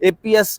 APS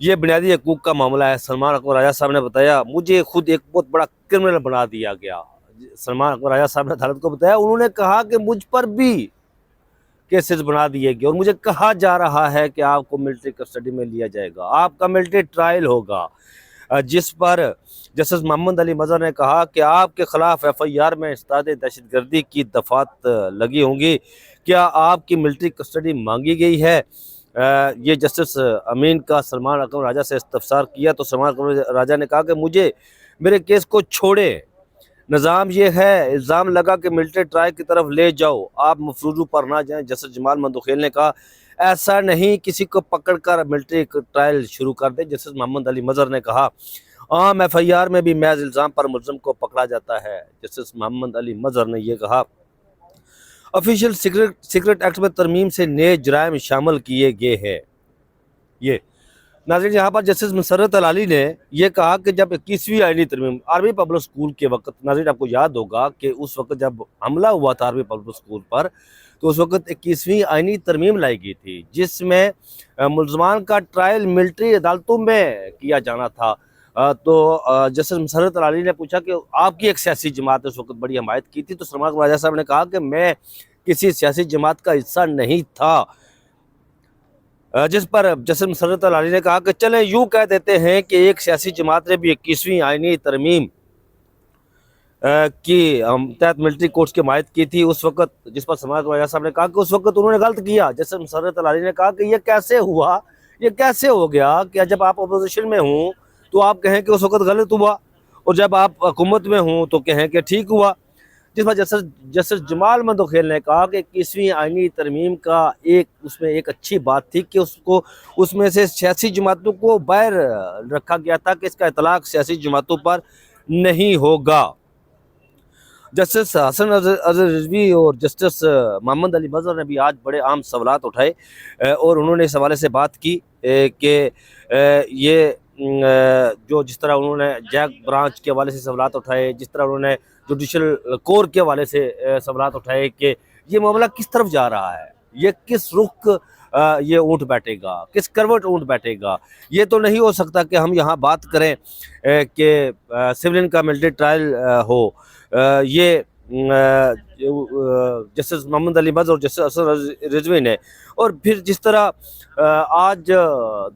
یہ بنیادی حقوق کا معاملہ ہے۔ سلمان اکبر راجہ صاحب نے بتایا مجھے خود ایک بہت بڑا کرمنل بنا دیا گیا۔ سلمان اکبر راجہ صاحب نے عدالت کو بتایا، انہوں نے کہا کہ مجھ پر بھی کیسز بنا دیے گئے اور مجھے کہا جا رہا ہے کہ آپ کو ملٹری کسٹڈی میں لیا جائے گا، آپ کا ملٹری ٹرائل ہوگا، جس پر جسٹس محمد علی مظہر نے کہا کہ آپ کے خلاف ایف آئی آر میں ارتکاب دہشت گردی کی دفعات لگی ہوں گی، کیا آپ کی ملٹری کسٹڈی مانگی گئی ہے؟ یہ جسٹس امین کا سلمان اکبر راجہ سے استفسار کیا تو سلمان اکبر راجہ نے کہا کہ مجھے میرے کیس کو چھوڑے، نظام یہ ہے، الزام لگا کہ ملٹری ٹرائل کی طرف لے جاؤ، آپ مفروضوں پر نہ جائیں۔ جسٹس جمال مندوخیل نے کہا ایسا نہیں، کسی کو پکڑ کر ملٹری ٹرائل شروع کر دیں۔ جسٹس محمد علی مظہر نے کہا عام ایف آئی آر میں بھی محض الزام پر ملزم کو پکڑا جاتا ہے۔ جسٹس محمد علی مظہر نے یہ کہا آفیشیل سیکرٹ ایکٹ میں ترمیم سے نئے جرائم شامل کیے گئے ہیں۔ یہ ناظرین یہاں پر جسٹس مسرت العلی نے یہ کہا کہ جب 21ویں آئینی ترمیم آرمی پبلک سکول کے وقت، ناظرین آپ کو یاد ہوگا کہ اس وقت جب حملہ ہوا تھا آرمی پبلک سکول پر، تو اس وقت 21ویں آئینی ترمیم لائی گئی تھی جس میں ملزمان کا ٹرائل ملٹری عدالتوں میں کیا جانا تھا۔ تو جسٹس مسرت العلی نے پوچھا کہ آپ کی ایک سیاسی جماعت نے اس وقت بڑی حمایت کی تھی، تو سلمان اکبر راجہ صاحب نے کہا کہ میں کسی سیاسی جماعت کا حصہ نہیں تھا، جس پر جسٹس مسرت العلی نے کہا کہ چلیں یوں کہہ دیتے ہیں کہ ایک سیاسی جماعت نے بھی 21ویں آئینی ترمیم کی تحت ملٹری کورٹس کی حمایت کی تھی اس وقت، جس پر سلمان اکبر راجہ صاحب نے کہا کہ اس وقت انہوں نے غلط کیا۔ جسٹس مسرت العلی نے کہا کہ یہ کیسے ہوا، یہ کیسے ہو گیا کہ جب آپ اپوزیشن میں ہوں تو آپ کہیں کہ اس وقت غلط ہوا اور جب آپ حکومت میں ہوں تو کہیں کہ ٹھیک ہوا، جس پر جسٹس جمال مندوخیل نے کہا کہ 21ویں آئینی ترمیم کا اس میں ایک اچھی بات تھی کہ اس میں سے سیاسی جماعتوں کو باہر رکھا گیا تھا کہ اس کا اطلاق سیاسی جماعتوں پر نہیں ہوگا۔ جسٹس حسن اظہر رضوی اور جسٹس محمد علی مظہر نے بھی آج بڑے عام سوالات اٹھائے اور انہوں نے اس حوالے سے بات کی کہ یہ جو جس طرح انہوں نے جیک برانچ کے حوالے سے سوالات اٹھائے، جس طرح انہوں نے جوڈیشل کور کے حوالے سے سوالات اٹھائے کہ یہ معاملہ کس طرف جا رہا ہے، یہ کس رخ یہ اونٹ بیٹھے گا، کس کروٹ اونٹ بیٹھے گا۔ یہ تو نہیں ہو سکتا کہ ہم یہاں بات کریں کہ سولین کا ملٹری ٹرائل ہو۔ یہ جسٹس محمد علی مظہر اور جسٹس حسن رضوی نے، اور پھر جس طرح آج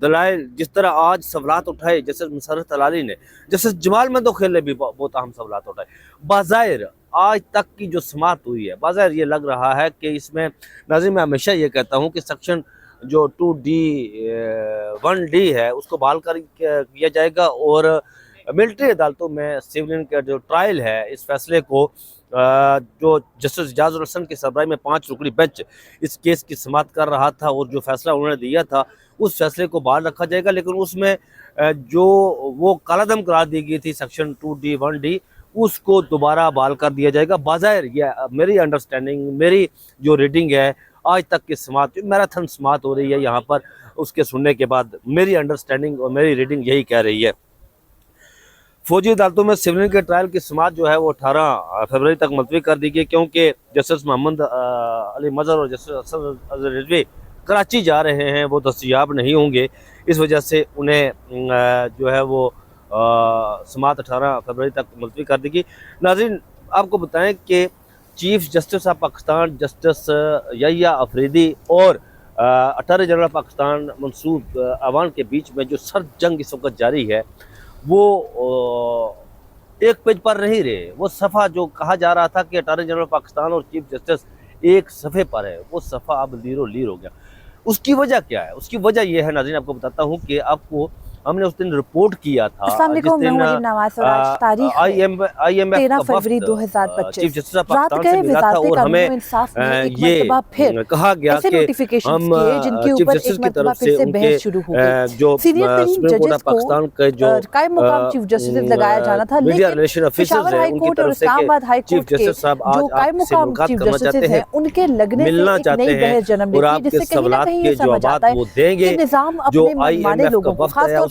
دلائل، جس طرح آج سوالات اٹھائے جسٹس مسرت العلی نے، جسٹس جمال مندوخیل نے بھی بہت اہم سوالات اٹھائے۔ بظاہر آج تک کی جو سماعت ہوئی ہے، بظاہر یہ لگ رہا ہے کہ اس میں، ناظرین میں ہمیشہ یہ کہتا ہوں کہ سیکشن جو 1D ہے اس کو بحال کیا جائے گا اور ملٹری عدالتوں میں سیولین کا جو ٹرائل ہے، اس فیصلے کو جو جسٹس اجاز الحسن کی سربراہی میں 5 رکنی بینچ اس کیس کی سماعت کر رہا تھا اور جو فیصلہ انہوں نے دیا تھا اس فیصلے کو بحال رکھا جائے گا، لیکن اس میں جو وہ کالعدم قرار دی گئی تھی سیکشن 1D اس کو دوبارہ بحال کر دیا جائے گا۔ بظاہر یہ میری انڈرسٹینڈنگ، میری جو ریڈنگ ہے آج تک کی سماعت، میراتھن سماعت ہو رہی ہے یہاں پر، اس کے سننے کے بعد میری انڈرسٹینڈنگ اور میری ریڈنگ یہی کہہ رہی ہے۔ فوجی عدالتوں میں سولین کے ٹرائل کی سماعت جو ہے وہ 18 فروری تک ملتوی کر دی گئی، کیونکہ جسٹس محمد علی مظہر اور جسٹس حسن اظہر رضوی کراچی جا رہے ہیں، وہ دستیاب نہیں ہوں گے، اس وجہ سے انہیں جو ہے وہ سماعت 18 فروری تک ملتوی کر دی گئی۔ ناظرین آپ کو بتائیں کہ chief justice of Pakistan justice Yahya Afridi اور اٹارنی جنرل پاکستان منصور اعوان کے بیچ میں جو سرد جنگ اس وقت جاری ہے، وہ ایک پیج پر نہیں رہے۔ وہ صفحہ جو کہا جا رہا تھا کہ اٹارنی جنرل پاکستان اور چیف جسٹس ایک صفحے پر ہے، وہ صفحہ اب لیرو لیر ہو گیا۔ اس کی وجہ کیا ہے؟ اس کی وجہ یہ ہے ناظرین، آپ کو بتاتا ہوں کہ آپ کو ہم نے اس دن رپورٹ کیا تھا، جس دن آئی ایم ایف 13 فروری 2025 چیف جسٹس آف پاکستان سے ملا تھا اور ہمیں یہ کہا گیا کہ ہم چیف جسٹس کی طرف سے ان کے جو سپریم کورٹ آف پاکستان کے جو قائم مقام چیف جسٹس لگایا جانا تھا، میڈیا لیکن ریلیشن آفیسرز ہیں ان کی طرف سے کہ چیف جسٹس صاحب آج آپ سے ملاقات کرنا چاہتے ہیں، ان کے لگنے ملنا چاہتے ہیں اور آپ کے سوالات کے جوابات وہ دیں گے۔ جو آئی ایم ایف کا وفد ہے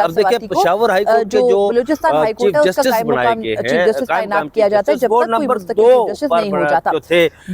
اب دیکھیں پشاور ہائی کورٹ کے جو چیف جسٹس بنائے گئے ہیں تعینات کیا جاتا ہے جب تک کوئی مستقل چیف جسٹس نہیں ہو جاتا.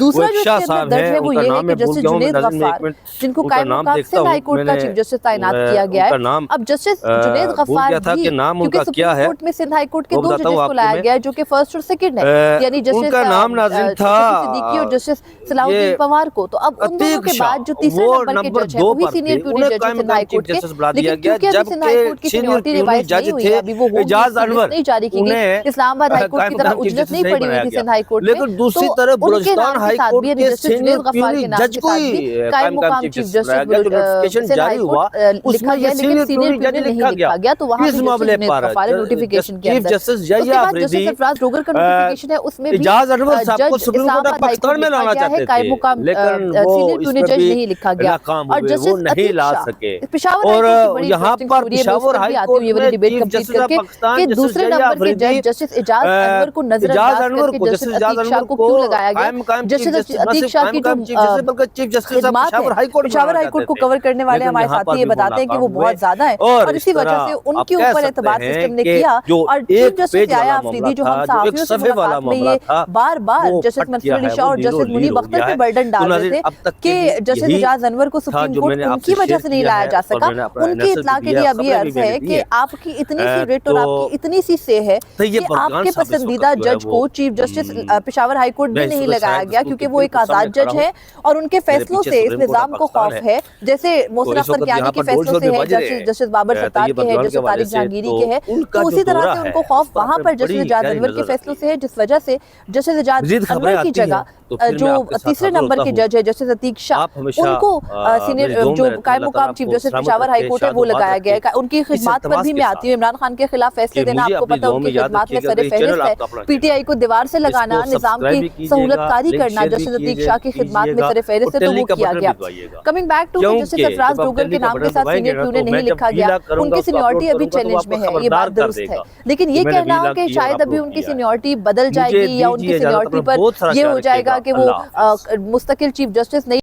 دوسرا جو اس کے اندر درج ہے وہ یہ ہے کہ جسٹس جنید غفار جن کو قائم مقام سندھ ہائی کورٹ کا چیف جسٹس تعینات کیا گیا ہے. اب جسٹس جنید غفار بھی کیونکہ سپریم کورٹ میں سندھ ہائی کورٹ کے دو ججز کو لایا گیا ہے جو کہ فرسٹ اور سیکنڈ ہے, یعنی جسٹس صدیقی اور جسٹس صلاح الدین پوار کو. تو اب ان دونوں کے بعد جو تیسرے نمبر کے جج ہیں وہی سینئر پیونی جج سندھ ہائی کورٹ کے, لیکن کیونکہ ابھی سندھ ہائی کورٹ کی سینیورٹی ریوائز نہیں ہوئی ہے, ابھی وہ نہیں جاری کی گئی, اسلام آباد ہائی کورٹ کی طرح اجلت نہیں پڑی ہوئی تھی سندھ ہائی کورٹ میں, لیکن دوسری طرف بلوچستان ہائی کورٹ کے سینئر پیونی جج کو ہی قائم مقام چیف جسٹس نوٹیفیکیشن جاری ہوا, اس میں یہ سینئر پیونی جج لکھا گیا. تو وہاں اس معاملے پر نوٹیفیکیشن کے اندر جسٹس یحییٰ آفریدی افراز روگر کا نوٹیفیکیشن ہے, اس میں بھی اعجاز انور صاحب کو سپریم کورٹ آف پاکستان میں لانا چاہتے تھے, لیکن وہ اس میں بھی ناکام ہوئے, وہ نہیں لا سکے. اور یہاں پر پشاور ہائی کورٹ میں chief justice of Pakistan justice Yahya Afridi justice Ijaz Anwar کو نظر انداز کر کے جسٹس عتیق شاہ کو کیوں لگایا گیا. جسٹس عتیق شاہ کی جو خدمات ہیں پشاور ہائی کورٹ کو کور کرنے والے ہمارے ساتھی یہ بتاتے ہیں کہ وہ بہت زیادہ ہیں, اور اسی وجہ سے ان کے اوپر اعتماد سسٹم نے کیا. اور چیف جسٹس یحییٰ آفریدی جو ہم صحافیوں سے ملاقات میں یہ بار بار جسٹس منصور علی شاہ اور جسٹس منیب اختر پہ برڈن ڈال رہے تھے کہ جسٹس اعجاز انور کو سپریم کورٹ ان کی وجہ سے نہیں لایا جا سکا. ان کی اطلاع کے لیے اب یہ عرض ہے کہ آپ کی اتنی سی ریٹ اور آپ کی اتنی سی سے ہے کہ آپ کے پسندیدہ جج کو chief justice Peshawar high court بھی نہیں لگایا گیا, کیونکہ وہ ایک آزاد جج ہے اور ان کے فیصلوں سے اس نظام کو خوف ہے, جیسے محسن اختر کیانی کے فیصلوں سے ہے, جسٹس بابر ستار کے ہے, جسٹس طارق جہانگیری کے ہے, تو اسی طرح سے ان کو خوف وہاں پر جسٹس اعجاز انور کے فیصلوں سے ہے, جس وجہ سے جسٹس اعجاز انور کی جگہ جو تیسرے نمبر کے جج ہے جسٹس عتیق شاہ, ان کو سینئر جو قائم مقام chief justice Peshawar high court ہے وہ لگایا گیا ہے. ان کی خدمات پر بھی میں آتی ہوں. عمران خان کے خلاف فیصلے دینا آپ کو پتہ ان کی خدمات میں سر فہرست ہے. پی ٹی آئی کو دیوار سے لگانا, نظام کی سہولت کاری کرنا جسٹس عتیق شاہ کی خدمات میں سر فہرست ہے, تو وہ کیا گیا. کمنگ بیک ٹو جسٹس افراز روگر کے نام کے ساتھ سینئر پیونی نہیں لکھا گیا, ان کی سینیورٹی ابھی چیلنج میں ہے, یہ بات درست ہے, لیکن یہ کہنا کہ شاید ابھی ان کی سینیورٹی بدل جائے گی یا ان کی سینیورٹی پر یہ ہو جائے گا کہ وہ مستقل چیف جسٹس نہیں